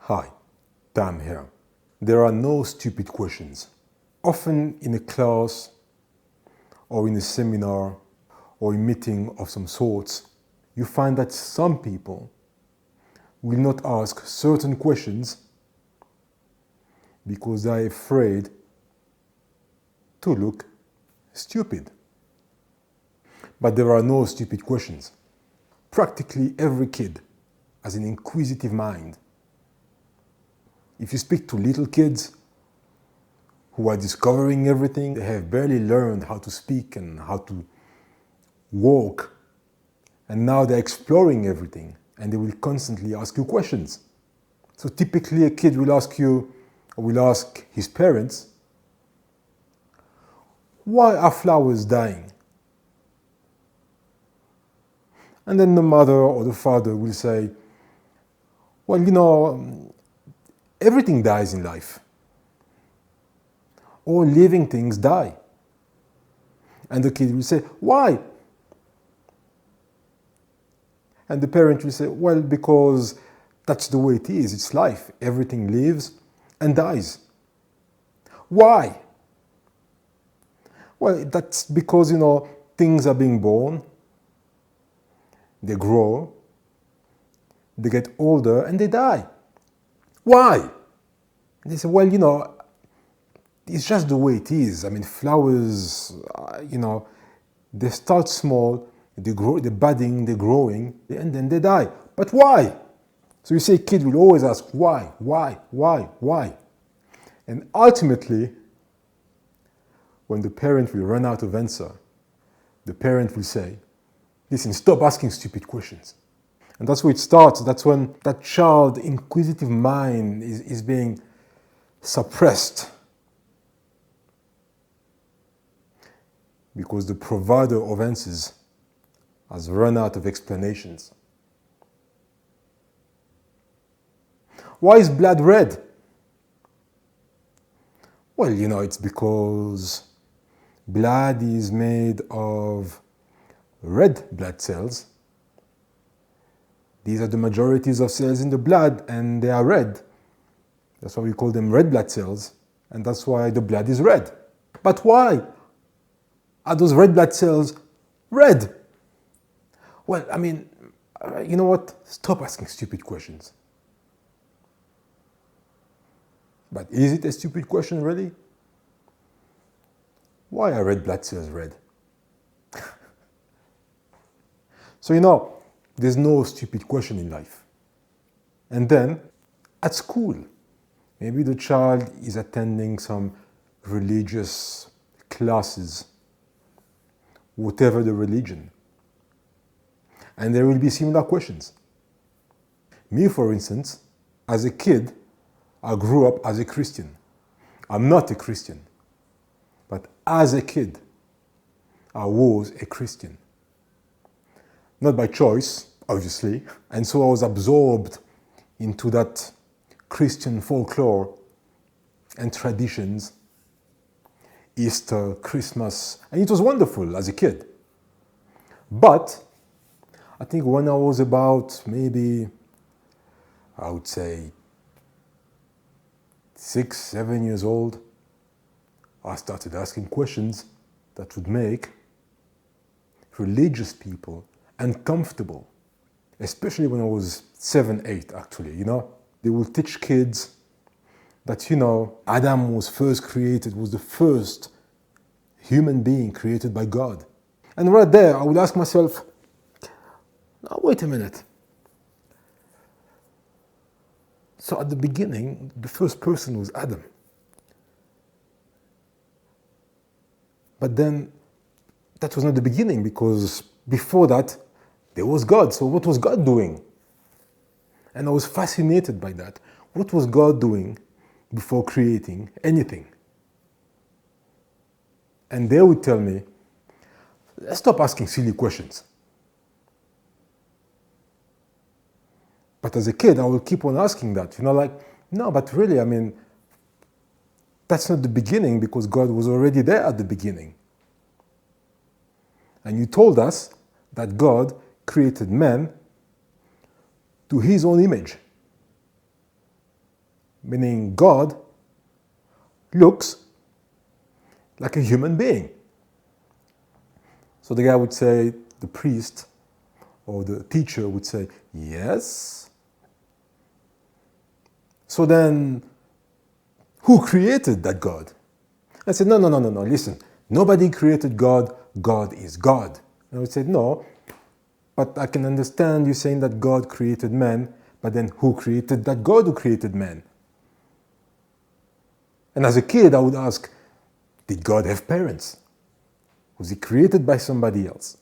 Hi, Tam here. There are no stupid questions. Often in a class or in a seminar or a meeting of some sorts, you find that some people will not ask certain questions because they are afraid to look stupid. But there are no stupid questions. Practically every kid has an inquisitive mind. If you speak to little kids who are discovering everything, they have barely learned how to speak and how to walk, and now they're exploring everything and they will constantly ask you questions. So typically a kid will ask you, or will ask his parents, why are flowers dying? And then the mother or the father will say, well, everything dies in life. All living things die. And the kid will say, why? And the parent will say, well, because that's the way it is. It's life. Everything lives and dies. Why? Well, that's because, things are being born, they grow, they get older, and they die. Why? And they say, well, it's just the way it is. I mean, flowers, they start small, they grow, they're budding, they're growing, and then they die. But why? So you say, kid will always ask, why? And ultimately, when the parent will run out of answer, the parent will say, listen, stop asking stupid questions. And that's where it starts. That's when that child's inquisitive mind is being suppressed. Because the provider of answers has run out of explanations. Why is blood red? Well, it's because blood is made of red blood cells. These are the majorities of cells in the blood, and they are red. That's why we call them red blood cells, and that's why the blood is red. But why are those red blood cells red? Well, you know what? Stop asking stupid questions. But is it a stupid question, really? Why are red blood cells red? So, there's no stupid question in life. And then, at school, maybe the child is attending some religious classes, whatever the religion. And there will be similar questions. Me, for instance, as a kid, I grew up as a Christian. I'm not a Christian. But as a kid, I was a Christian. Not by choice, obviously. And so I was absorbed into that Christian folklore and traditions, Easter, Christmas, and it was wonderful as a kid. But I think when I was about maybe, I would say, 6, 7 years old, I started asking questions that would make religious people uncomfortable, especially when I was 7, 8 actually, They will teach kids that, Adam was first created, was the first human being created by God. And right there, I would ask myself, now wait a minute. So at the beginning, the first person was Adam. But then, that was not the beginning, because before that, there was God. So what was God doing? And I was fascinated by that. What was God doing before creating anything? And they would tell me, let's stop asking silly questions. But as a kid, I will keep on asking that. No, but really, that's not the beginning, because God was already there at the beginning. And you told us that God created man to his own image. meaning God looks like a human being. So the guy would say, the priest or the teacher would say, yes. So then, who created that God? I said, no, listen. Nobody created God. God is God. And I would say, no, but I can understand you saying that God created man, but then who created that God who created man? And as a kid, I would ask, did God have parents? Was he created by somebody else?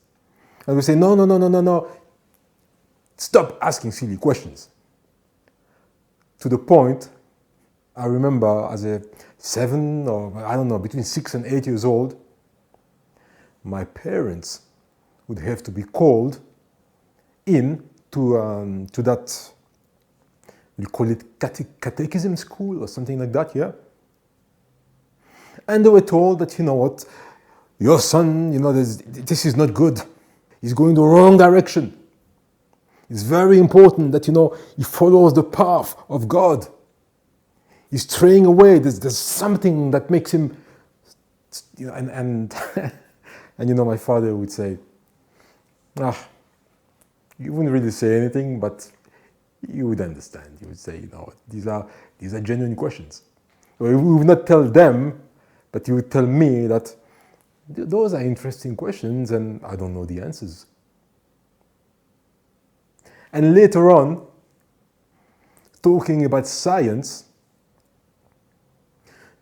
And we say, no. Stop asking silly questions. To the point, I remember as a 7 or I don't know, between 6 and 8 years old, my parents would have to be called in to that, we call it catechism school or something like that, yeah? And they were told that, you know what, your son, this is not good. He's going the wrong direction. It's very important that, he follows the path of God. He's straying away. There's something that makes him, and my father would say, you wouldn't really say anything, but you would understand. You would say, these are genuine questions. We would not tell them, but you would tell me that those are interesting questions and I don't know the answers. And later on, talking about science,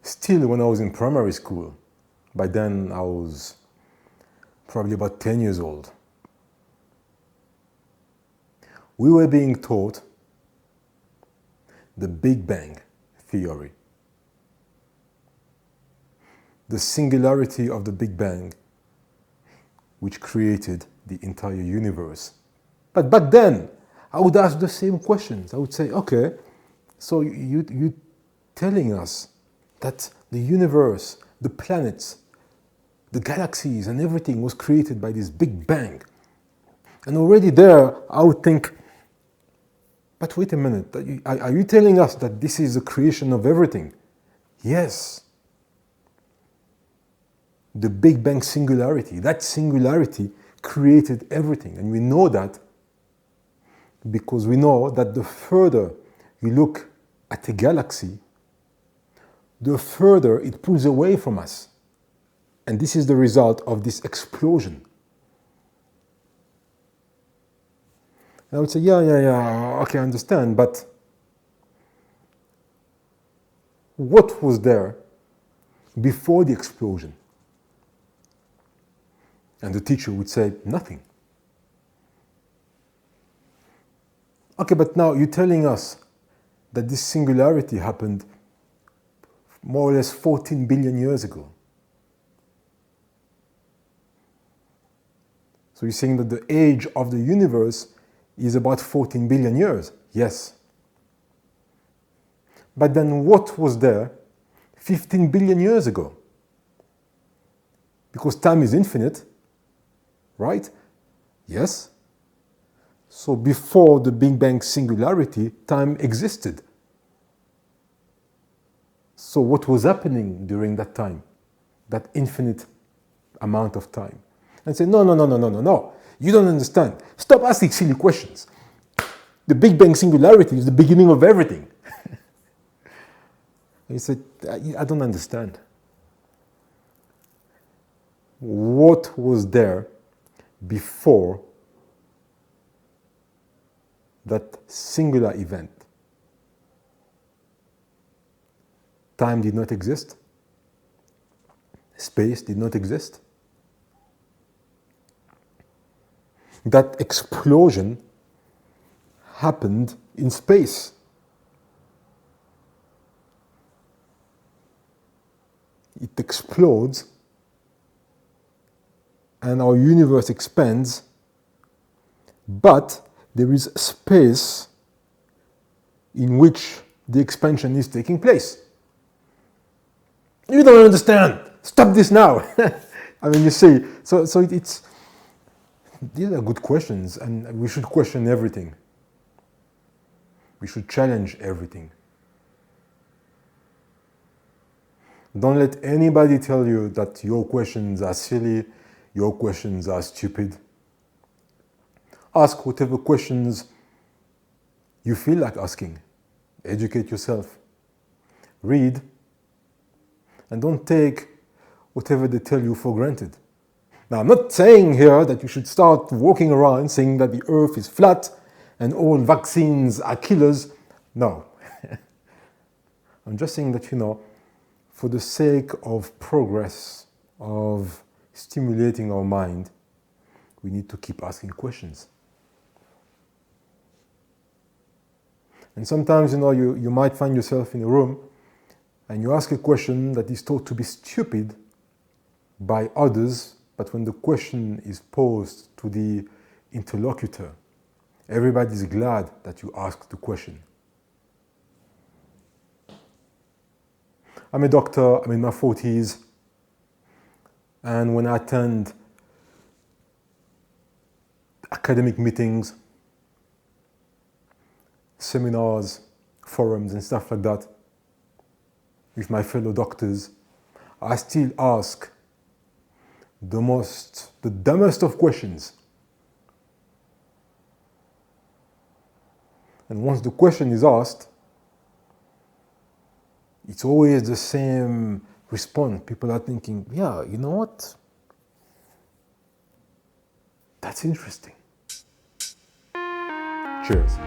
still when I was in primary school, by then I was probably about 10 years old, we were being taught the Big Bang theory. The singularity of the Big Bang, which created the entire universe. But back then, I would ask the same questions. I would say, okay, so you telling us that the universe, the planets, the galaxies and everything was created by this Big Bang. And already there, I would think, but wait a minute, are you telling us that this is the creation of everything? Yes. The Big Bang singularity, that singularity created everything. And we know that because we know that the further you look at a galaxy, the further it pulls away from us. And this is the result of this explosion. And I would say, yeah, okay, I understand, but what was there before the explosion? And the teacher would say, nothing. Okay, but now you're telling us that this singularity happened more or less 14 billion years ago. So you're saying that the age of the universe is about 14 billion years. Yes. But then what was there 15 billion years ago? Because time is infinite, right? Yes. So before the Big Bang singularity, time existed. So what was happening during that time? That infinite amount of time? And say, no. You don't understand. Stop asking silly questions. The Big Bang singularity is the beginning of everything. He said, I don't understand. What was there before that singular event? Time did not exist. Space did not exist. That explosion happened in space. It explodes and our universe expands, but there is space in which the expansion is taking place. You don't understand. Stop this now. I mean, you see, so it's, these are good questions, and we should question everything. We should challenge everything. Don't let anybody tell you that your questions are silly, your questions are stupid. Ask whatever questions you feel like asking. Educate yourself. Read. And don't take whatever they tell you for granted. Now, I'm not saying here that you should start walking around saying that the earth is flat and all vaccines are killers. No. I'm just saying that, for the sake of progress, of stimulating our mind, we need to keep asking questions. And sometimes, you might find yourself in a room and you ask a question that is thought to be stupid by others, but when the question is posed to the interlocutor, everybody's glad that you asked the question. I'm a doctor, I'm in my 40s, and when I attend academic meetings, seminars, forums and stuff like that, with my fellow doctors, I still ask the dumbest of questions. And once the question is asked, it's always the same response. People are thinking, yeah, you know what? That's interesting. Cheers.